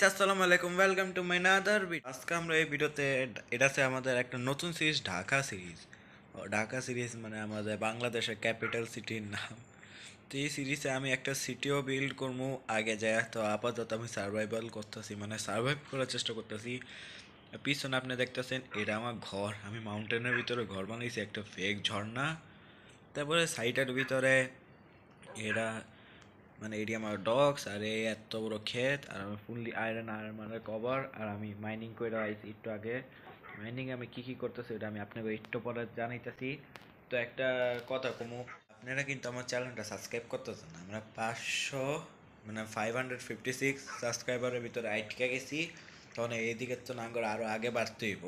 আসসালামু আলাইকুম, welcome to my another video. আজকে আমরা এই ভিডিওতে এটা আছে আমাদের একটা নতুন series, Dhaka series. Dhaka series মানে আমাদের বাংলাদেশের ক্যাপিটাল সিটির নাম। তো এই সিরিজে আমি একটা সিটিও বিল্ড করবো আগে যায়। তো আপাতত আমি সার্ভাইভাল করতেছি, মানে সার্ভাইভ করার চেষ্টা করতেছি। পিছনে আপনি দেখতেছেন এটা আমার ঘর, আমি মাউন্টেনের ভিতরে ঘর বানাইছি, একটা ফেক ঝর্ণা। তারপরে সাইডের ভিতরে এরা মানে এটি আমার ডগস, আর এই এত বড় ক্ষেত, আর আমি ফুললি আয়রন মানে কভার। আর আমি মাইনিং করে আইছি একটু আগে। মাইনিং আমি কি কি করতেছি এটা আমি আপনাকে একটু পরে জানাইতেছি। তো একটা কথা কমু, আপনারা কিন্তু আমার চ্যানেলটা সাবস্ক্রাইব করতেছেন। আমরা 500 মানে 556 সাবস্ক্রাইবারের ভিতরে আটকে গেছি। তখন এইদিকে তো আঙ্গর আরও আগে বাড়তে হইব।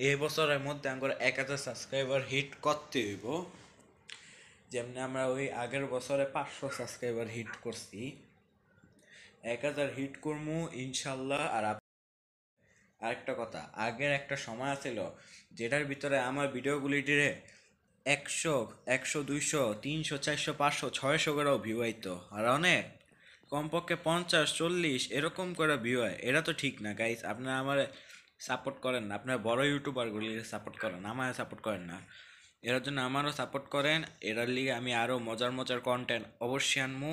এই বছরের মধ্যে আঙ্গর 1000 সাবস্ক্রাইবার হিট করতে হইব। যেমনি আমরা ওই আগের বছরে 500 সাবস্ক্রাইবার হিট করছি, 1000 হিট করবো ইনশাল্লাহ। আর আরেকটা কথা, আগের একটা সময় ছিল যেটার ভিতরে আমার ভিডিওগুলিটিরে 100 100 200 300 400 500 600 করেও ভিউ আইতো, আর অনেক কমপক্ষে 50 40 এরকম করে ভিউ হয়। এটা তো ঠিক না গাইস, আপনারা আমার সাপোর্ট করেন না, আপনারা বড় ইউটিউবারগুলি সাপোর্ট করেন, আমার সাপোর্ট করেন না। এর জন্য আমারও সাপোর্ট করেন, এটার লিগে আমি আরও মজার মজার কন্টেন্ট অবশ্যই আনবো।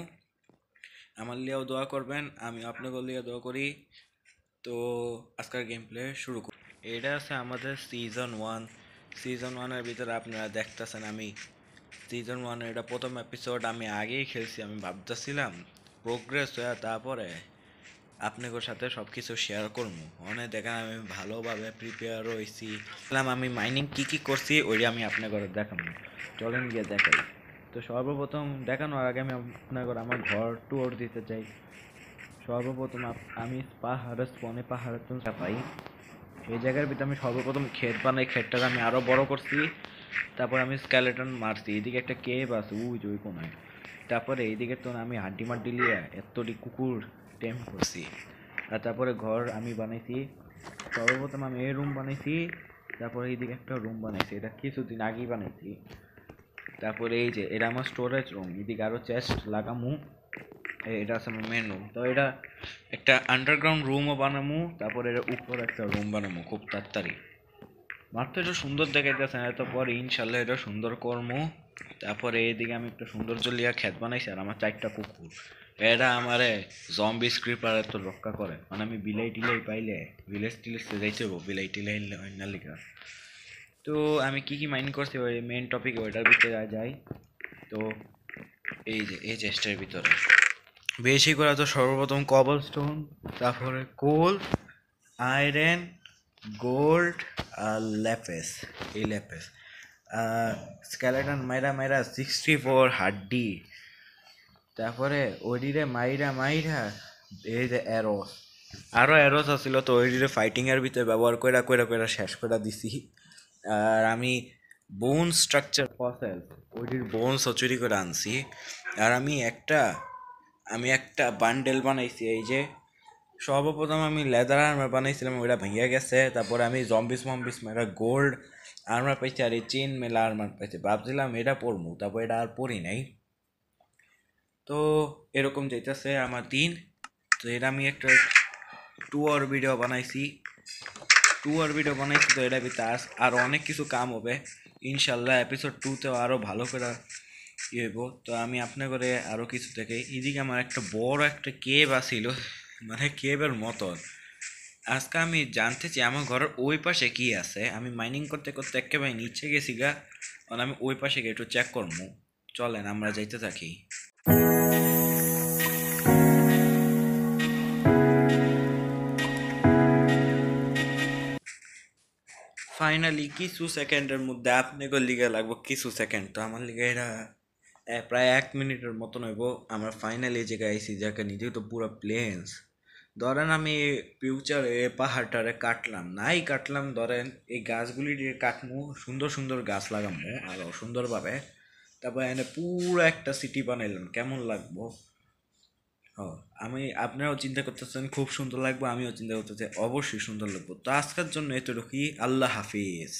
আমার লিয়েও দোয়া করবেন, আমি আপনাদের লিগে দোয়া করি। তো আজকের গেম প্লে শুরু করি। এটা আছে আমাদের সিজন ওয়ানের ভিতরে আপনারা দেখতেছেন আমি সিজন 1 এটা প্রথম এপিসোড আমি আগেই খেলছি। আমি ভাবতেছিলাম প্রোগ্রেস হয়ে তারপরে আপনাদের সাথে সব কিছু শেয়ার করবো। অনেক দেখেন আমি ভালোভাবে প্রিপেয়ার হয়েছি, আমি মাইনিং কি কি করছি ওই আমি আপনাদের দেখাবো। চলেন গিয়ে দেখাই। তো সর্বপ্রথম দেখানোর আগে আমি আপনাদের আমার ঘর ট্যুর দিতে চাই। সর্বপ্রথম আমি পাহাড়ের তো পাই, এই জায়গার ভিতরে আমি সর্বপ্রথম ক্ষেত বানাই, ক্ষেতটাকে আমি আরও বড় করছি। তারপর আমি স্কেলেটন মারছি, এইদিকে একটা কেভ আছে ওই কোনায়। তারপরে এইদিকে তো আমি হাড্ডি মাড্ডি লিয়ে এতটি কুকুর টেম করছি। আর তারপরে ঘর আমি বানাইছি, সর্বপ্রথম আমি এই রুম বানাইছি। তারপরে এইদিকে একটা রুম বানাইছি, এটা কিছুদিন আগেই বানাইছি। তারপরে এই যে এটা আমার স্টোরেজ রুম, এদিকে আরও চেস্ট লাগামু। এটা আছে আমার মেন রুম। তো এটা একটা আন্ডারগ্রাউন্ড রুমও বানামু, তারপরে এর উপরে একটা রুম বানামু খুব তাড়াতাড়ি। মাত্র এটা সুন্দর দেখাইতেছে না, এত পরে ইনশাল্লাহ এটা সুন্দর করমু। তারপরে এইদিকে আমি একটা সৌন্দর্য লিয়া ক্ষেত বানাইছি, আর আমার 4টা কুকুর, এরা আমারে জম্বি স্ক্রিপার তো রক্ষা করে। মানে আমি বিলাই টিলাই পাইলে ভিলেজ টিলেজে যাইতে হবো, বিলাই টিলাই না লিখা। তো আমি কি কি মাইন্ড করছি ওই মেন টপিক ওইটার ভিতরে যাই। তো এই যে এই চেস্টের ভিতরে বেশি করে তো সর্বপ্রথম কবল স্টোন, তারপরে কোল, আয়রন, গোল্ড আর ল্যাপেস। এই ল্যাপেস স্কেলেটন মাইরা 64 হাড্ডি। তারপরে ওইদিকে মাইরা এই যে অ্যারোস, আরও অ্যারোস আছিল, তো ওইদিকে ফাইটিংয়ের ভিতরে ব্যবহার কইরা শেষ করে দিছি। আর আমি বোন স্ট্রাকচার ফসেল ওইটির বোনসও চুরি করে আনছি। আর আমি একটা বান্ডেল বানাইছি। এই যে সর্বপ্রথম আমি লেদার আর্মার বানাইছিলাম, ওইটা ভেঙে গেছে। তারপরে আমি জম্বিস মেরা গোল্ড আর্মার পাইছি, আর এই চেন মেলা আর্মার পাইছি। ভাবছিলাম এটা পরবো, তারপর এটা আর পরি নাই। তো এরকম যাইতেছে আমার দিন। তো এটা আমি একটা ট্যুর ভিডিও বানাইছি, তো এটা ভিতরে আরও অনেক কিছু কাম হবে ইনশাল্লাহ। এপিসোড 2তেও আরও ভালো করে হইব। তো আমি আপনার করে আরও কিছু থেকে এদিকে আমার একটা বড় একটা কেভ আসিল, মানে কেভের মতন। আজকে আমি জানতে চাই আমার ঘরের ওই পাশে কি আছে। আমি মাইনিং করতে করতে একেবারে নিচে গেছি গা, কারণ আমি ওই পাশে গিয়ে একটু চেক করবো। চলেন আমরা যাইতে থাকি। ফাইনালি কিছু সেকেন্ডের মধ্যে আপনাকে লিগে লাগবো কিছু সেকেন্ড, তো আমার লিগে এটা প্রায় 1 মিনিটের মতন হইব। আমরা ফাইনালি যে আইসি যাকে নিজে তো পুরো প্লেন্স। ধরেন আমি ফিউচারে পাহাড়টারে কাটলাম, ধরেন এই গাছগুলি দিয়ে কাটমু, সুন্দর সুন্দর গাছ লাগামু আরো সুন্দরভাবে। তারপর এনে পুরো একটা সিটি বানাইলাম, কেমন লাগবো? আপনারাও চিন্তা করতেছেন খুব সুন্দর লাগবে, আমিও চিন্তা করতেছি অবশ্যই সুন্দর লাগবো। তো আজকের জন্য এতটুকুই, আল্লাহ হাফিজ।